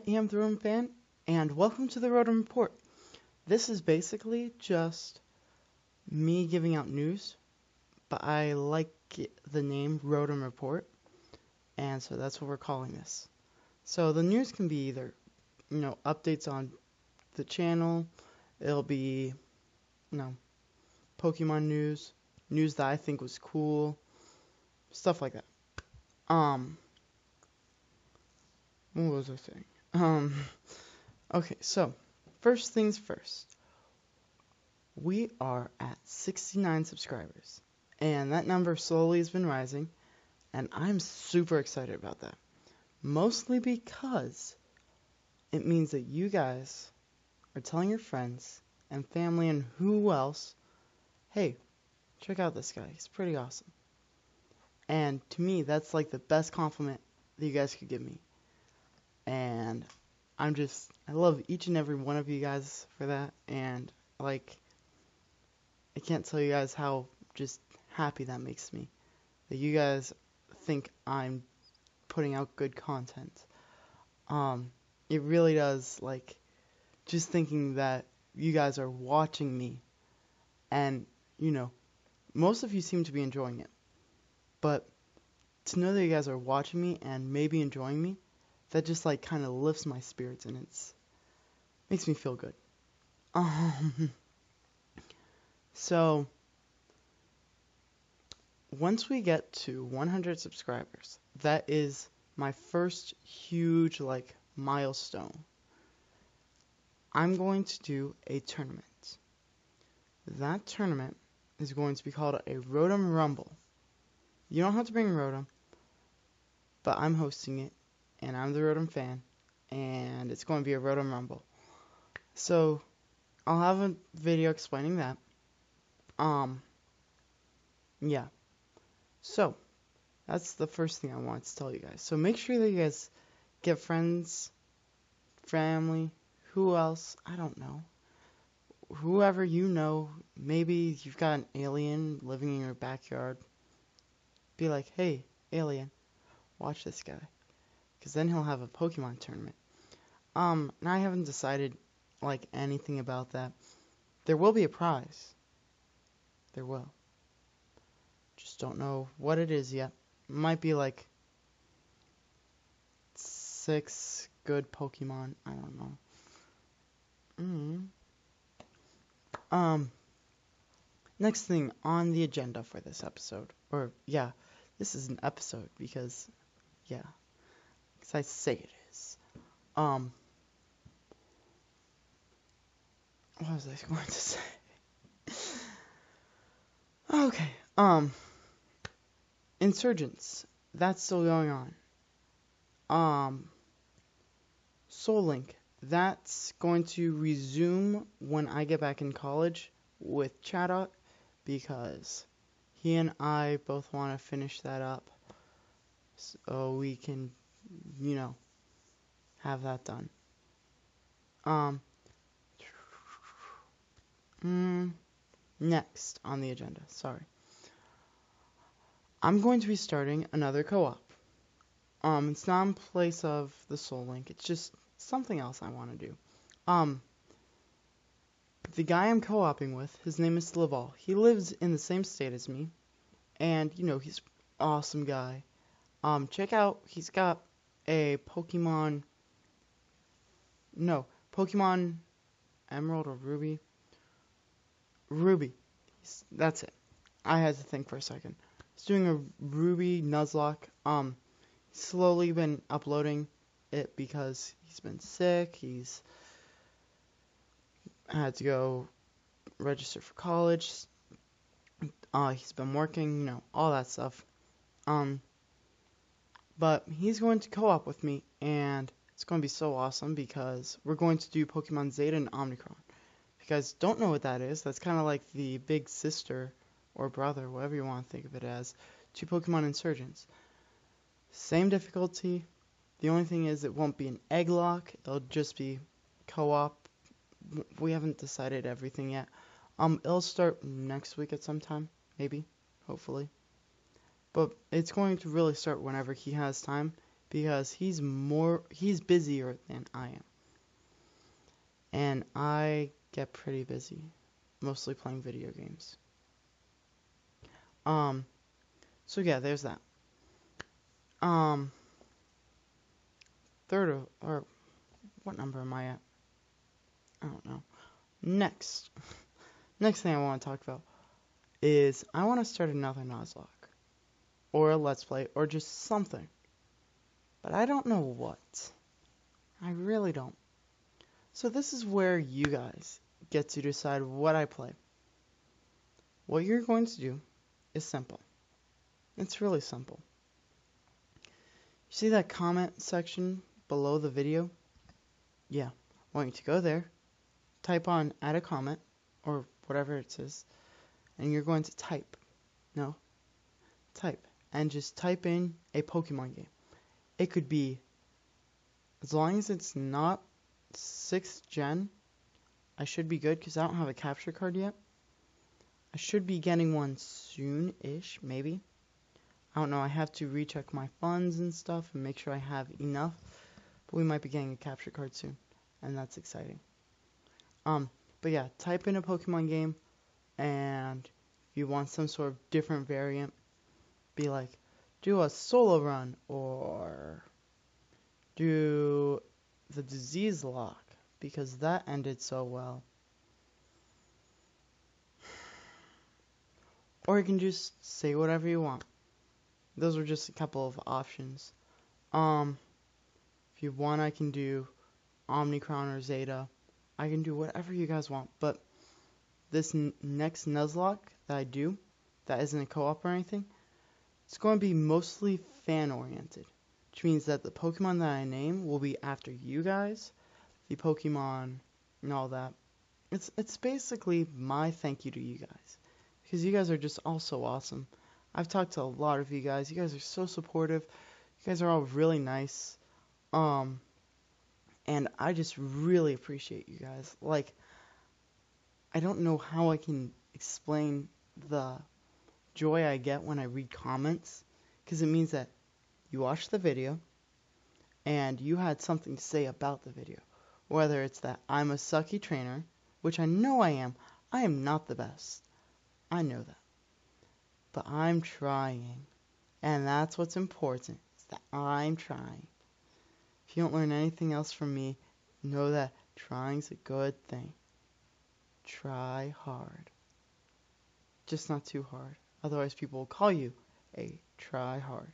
am the Rotom fan, and welcome to the Rotom Report. This is basically just me giving out news, but I like the name Rotom Report, and so that's what we're calling this. So the news can be either, updates on the channel, it'll be, Pokemon news, news that I think was cool, stuff like that. What was I saying? Okay, so, first things first. We are at 69 subscribers, and that number slowly has been rising, and I'm super excited about that. Mostly because it means that you guys are telling your friends and family and who else, hey, check out this guy, he's pretty awesome. And to me, that's like the best compliment that you guys could give me. And I love each and every one of you guys for that, and I can't tell you guys how just happy that makes me, that you guys think I'm putting out good content. It really does, just thinking that you guys are watching me, and, most of you seem to be enjoying it, but to know that you guys are watching me and maybe enjoying me, that just kind of lifts my spirits, and makes me feel good. So once we get to 100 subscribers, that is my first huge milestone. I'm going to do a tournament. That tournament is going to be called a Rotom Rumble. You don't have to bring Rotom, but I'm hosting it. And I'm the Rotom fan, and it's going to be a Rotom Rumble. So, I'll have a video explaining that. Yeah. So, that's the first thing I want to tell you guys. So make sure that you guys get friends, family, who else, I don't know. Whoever you know, maybe you've got an alien living in your backyard. Be like, hey, alien, watch this guy. Because then he'll have a Pokemon tournament. And I haven't decided, anything about that. There will be a prize. There will. Just don't know what it is yet. It might be, 6 good Pokemon. I don't know. Next thing on the agenda for this episode. This is an episode because, I say it is. What was I going to say? Okay, Insurgents. That's still going on. Soul Link. That's going to resume when I get back in college with Chaddock, because he and I both want to finish that up so we can have that done. Next on the agenda, I'm going to be starting another co-op. It's not in place of the Soul Link, it's just something else I want to do. The guy I'm co-oping with, his name is Slival. He lives in the same state as me, and, he's an awesome guy. Check out, he's got a Pokemon Emerald or Ruby. That's it. I had to think for a second. He's doing a Ruby Nuzlocke. He's slowly been uploading it because he's been sick. He's had to go register for college. He's been working, all that stuff. But he's going to co-op with me, and it's going to be so awesome because we're going to do Pokemon Zeta and Omicron. If you guys don't know what that is, that's kind of like the big sister or brother, whatever you want to think of it as, to Pokemon Insurgents. Same difficulty. The only thing is it won't be an egg lock. It'll just be co-op. We haven't decided everything yet. It'll start next week at some time, maybe, hopefully. But it's going to really start whenever he has time. because he's busier than I am. And I get pretty busy, mostly playing video games. So yeah, there's that. Third, or what number am I at? I don't know. Next thing I want to talk about is I want to start another Nuzlocke, or a Let's Play, or just something. But I don't know what. I really don't. So this is where you guys get to decide what I play. What you're going to do is simple. It's really simple. You see that comment section below the video? Yeah, I want you to go there, type on add a comment, or whatever it says, and you're going to type, and just type in a Pokemon game. It could be, as long as it's not 6th gen, I should be good because I don't have a capture card yet. I should be getting one soon-ish, maybe. I don't know, I have to recheck my funds and stuff and make sure I have enough. But we might be getting a capture card soon, and that's exciting. But yeah, type in a Pokemon game, and if you want some sort of different variant, be like, do a solo run, or do the disease lock, because that ended so well. Or you can just say whatever you want. Those are just a couple of options. If you want, I can do Omnicron or Zeta. I can do whatever you guys want. But this next Nuzlocke that I do, that isn't a co-op or anything, it's going to be mostly fan-oriented. Which means that the Pokemon that I name will be after you guys, the Pokemon and all that. It's basically my thank you to you guys. Because you guys are just all so awesome. I've talked to a lot of you guys. You guys are so supportive. You guys are all really nice. And I just really appreciate you guys. Like, I don't know how I can explain the joy I get when I read comments. Because it means that you watched the video and you had something to say about the video. Whether it's that I'm a sucky trainer, which I know I am. I am not the best. I know that. But I'm trying. And that's what's important, is that I'm trying. If you don't learn anything else from me, know that trying's a good thing. Try hard. Just not too hard. Otherwise people will call you a try hard.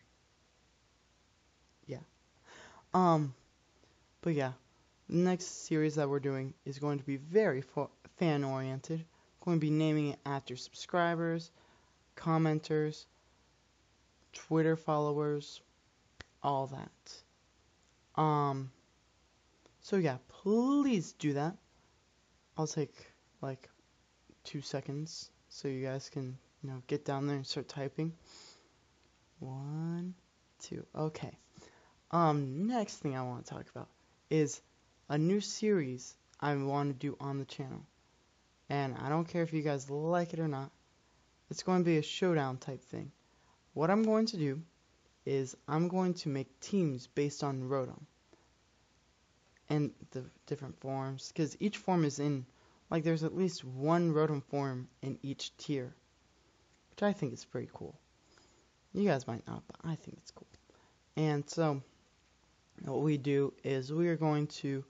Yeah. But yeah. The next series that we're doing is going to be very fan-oriented. Going to be naming it after subscribers, commenters, Twitter followers, all that. So yeah, please do that. I'll take like 2 seconds so you guys can, get down there and start typing. 1, 2, okay. Next thing I want to talk about is a new series I want to do on the channel. And I don't care if you guys like it or not. It's going to be a showdown type thing. What I'm going to do is I'm going to make teams based on Rotom. And the different forms. Because each form is in, there's at least one Rotom form in each tier. Which I think is pretty cool. You guys might not, but I think it's cool. And so, what we do is we are going to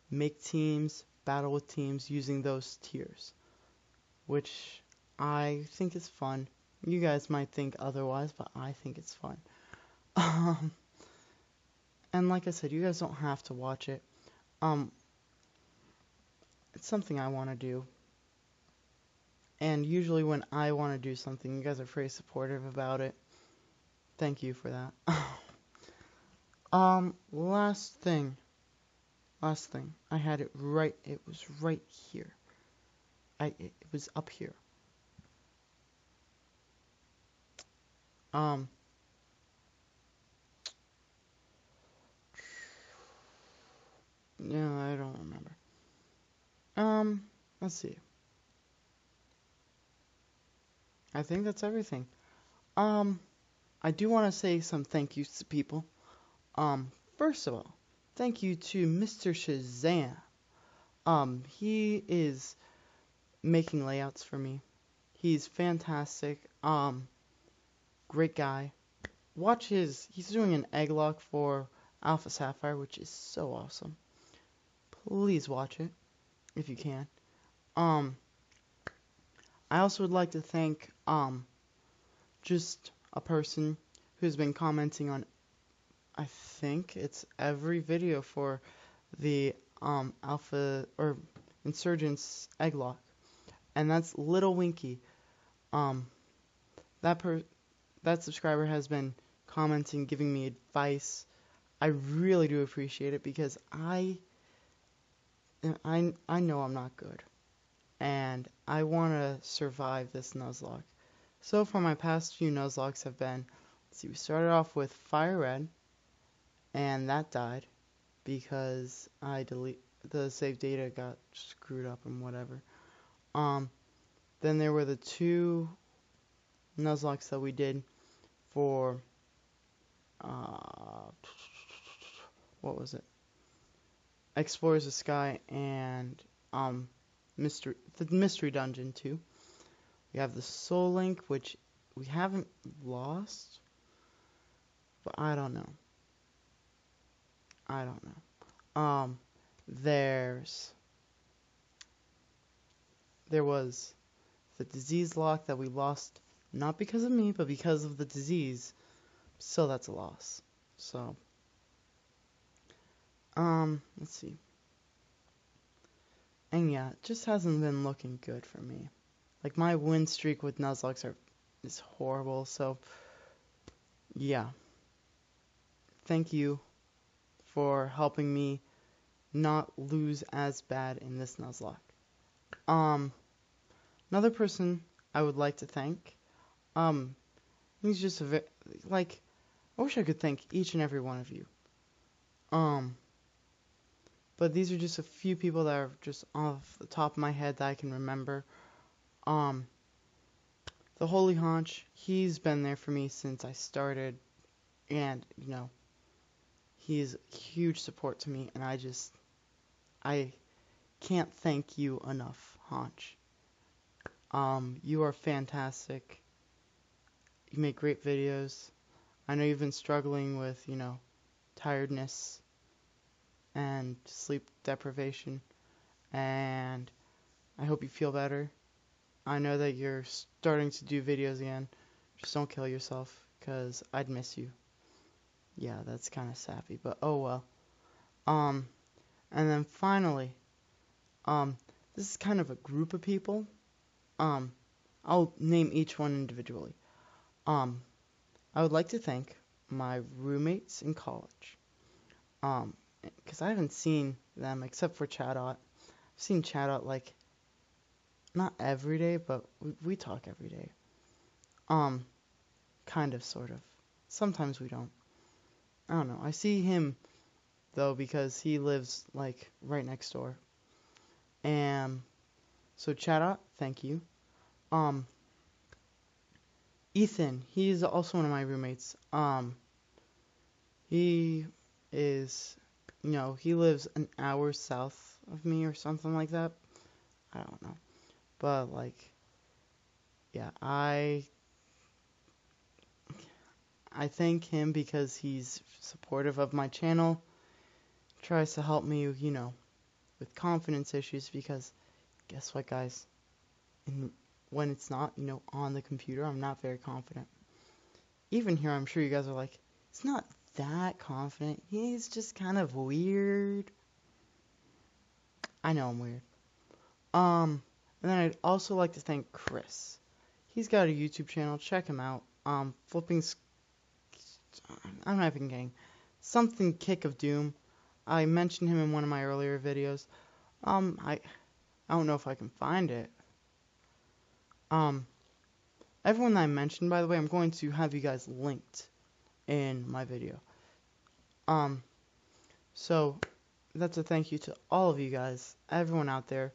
make teams, battle with teams using those tiers. Which I think is fun. You guys might think otherwise, but I think it's fun. And like I said, you guys don't have to watch it. It's something I want to do. And usually when I want to do something, you guys are pretty supportive about it. Thank you for that. Last thing. I had it right. It was right here. It was up here. No, I don't remember. Let's see. I think that's everything. I do want to say some thank yous to people. First of all, thank you to Mr. Shazam. He is making layouts for me. He's fantastic. Great guy. He's doing an egg lock for Alpha Sapphire, which is so awesome. Please watch it, if you can. I also would like to thank, just a person who's been commenting on, I think it's every video for the, Alpha, or Insurgents egg lock. And that's Little Winky. That subscriber has been commenting, giving me advice. I really do appreciate it because I know I'm not good, and I want to survive this Nuzlocke. So far, my past few Nuzlocks have been, let's see, we started off with Fire Red, and that died because the save data got screwed up and whatever. Then there were the two Nuzlocks that we did for, what was it? Explorers of Sky and, the Mystery Dungeon too. We have the Soul Link, which we haven't lost, but I don't know. There was the disease lock that we lost, not because of me, but because of the disease. So that's a loss. So, let's see. And yeah, it just hasn't been looking good for me. Like, my win streak with Nuzlocks is horrible, so, yeah. Thank you for helping me not lose as bad in this Nuzlocke. Another person I would like to thank, he's just I wish I could thank each and every one of you. But these are just a few people that are just off the top of my head that I can remember. The Holy Honch, he's been there for me since I started, and, he's huge support to me, and I can't thank you enough, Honch. You are fantastic. You make great videos. I know you've been struggling with, tiredness and sleep deprivation, and I hope you feel better. I know that you're starting to do videos again. Just don't kill yourself, because I'd miss you. Yeah, that's kind of sappy, but oh well. And then finally, this is kind of a group of people. I'll name each one individually. I would like to thank my roommates in college. Because I haven't seen them except for Chadot. I've seen Chadot, not every day, but we talk every day. Kind of, sort of. Sometimes we don't. I don't know. I see him, though, because he lives, right next door. And so Chadot, thank you. Ethan, he's also one of my roommates. He is, he lives an hour south of me or something like that. I don't know. But, yeah, I thank him because he's supportive of my channel. Tries to help me, with confidence issues, because guess what, guys? When it's not, on the computer, I'm not very confident. Even here, I'm sure you guys are like, it's not that confident. He's just kind of weird. I know I'm weird. And then I'd also like to thank Chris. He's got a YouTube channel. Check him out. I'm not even kidding. Something Kick of Doom. I mentioned him in one of my earlier videos. I don't know if I can find it. Everyone that I mentioned, by the way, I'm going to have you guys linked in my video. So that's a thank you to all of you guys, everyone out there.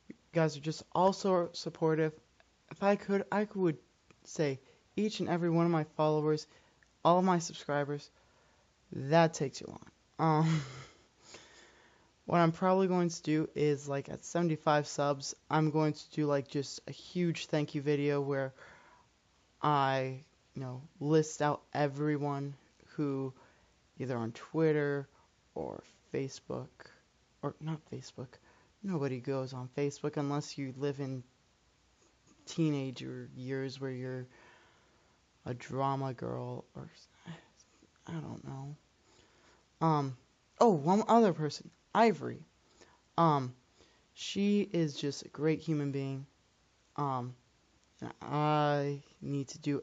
You guys are just all so supportive. If I could say each and every one of my followers, all of my subscribers, that takes too long. What I'm probably going to do is, like, at 75 subs, I'm going to do, like, just a huge thank you video where I, list out everyone who, either on Twitter or Facebook, or not Facebook, nobody goes on Facebook unless you live in teenager years where you're a drama girl, or I don't know. Oh, one other person, Eyevoree. She is just a great human being. I need to do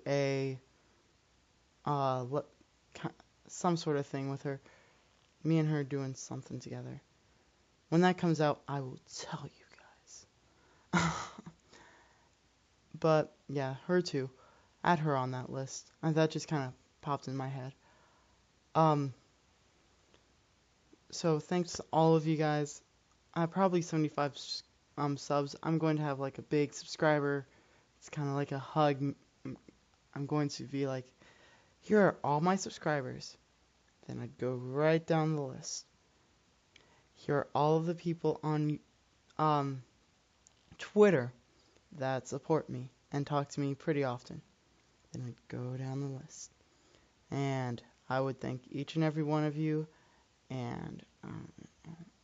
some sort of thing with her. Me and her doing something together. When that comes out, I will tell you guys. But yeah, her too. Add her on that list. And that just kind of popped in my head. So thanks to all of you guys. Probably 75 subs. I'm going to have like a big subscriber. It's kind of like a hug. I'm going to be like, here are all my subscribers. Then I'd go right down the list. Here are all of the people on Twitter that support me and talk to me pretty often. Then I'd go down the list. And I would thank each and every one of you. And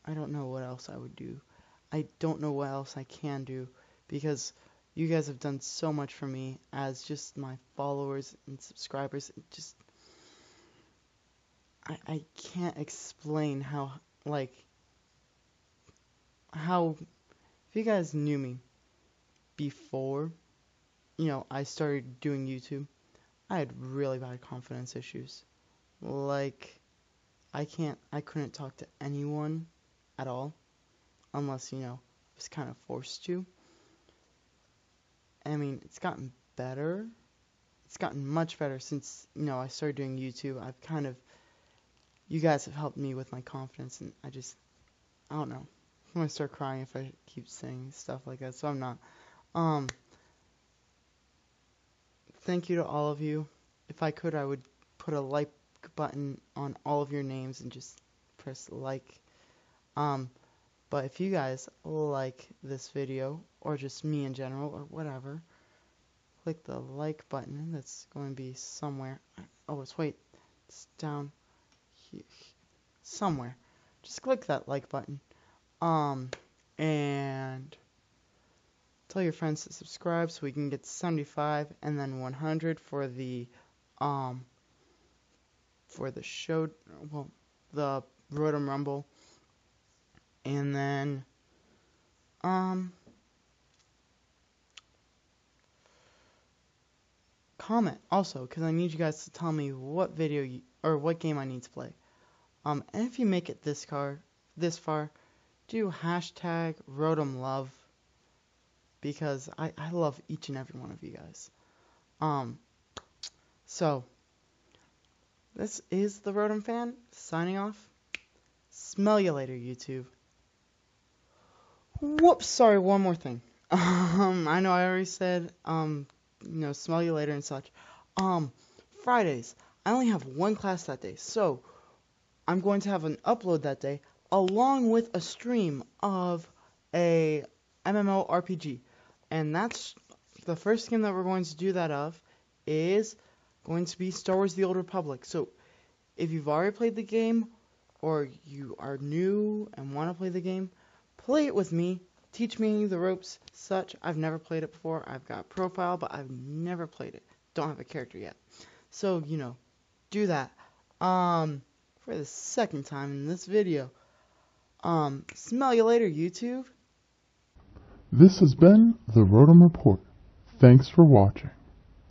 I don't know what else I would do. I don't know what else I can do, because you guys have done so much for me as just my followers and subscribers. I can't explain how, if you guys knew me before, I started doing YouTube, I had really bad confidence issues. I couldn't talk to anyone at all, unless, I was kind of forced to. I mean, it's gotten better. It's gotten much better since, I started doing YouTube. You guys have helped me with my confidence, and I don't know. I'm going to start crying if I keep saying stuff like that, so I'm not. Thank you to all of you. If I could, I would put a like button on all of your names and just press like. But if you guys like this video, or just me in general, or whatever, click the like button. That's going to be somewhere. Oh, it's down here, somewhere. Just click that like button. And tell your friends to subscribe so we can get 75 and then 100 for the show, the Rotom Rumble. And then comment also, because I need you guys to tell me what video or what game I need to play. And if you make it this far, do hashtag RotomLove, because I love each and every one of you guys. So this is the Rotom Fan signing off. Smell you later, YouTube. Whoops, sorry, one more thing. I know I already said, smell you later and such. Fridays, I only have one class that day, so I'm going to have an upload that day, along with a stream of a MMORPG. And that's the first game that we're going to do that of is going to be Star Wars The Old Republic. So if you've already played the game, or you are new and want to play the game, play it with me, teach me the ropes, such. I've never played it before. I've got a profile, but I've never played it. Don't have a character yet. So, do that. For the second time in this video. Smell you later, YouTube. This has been the Rotom Report. Thanks for watching.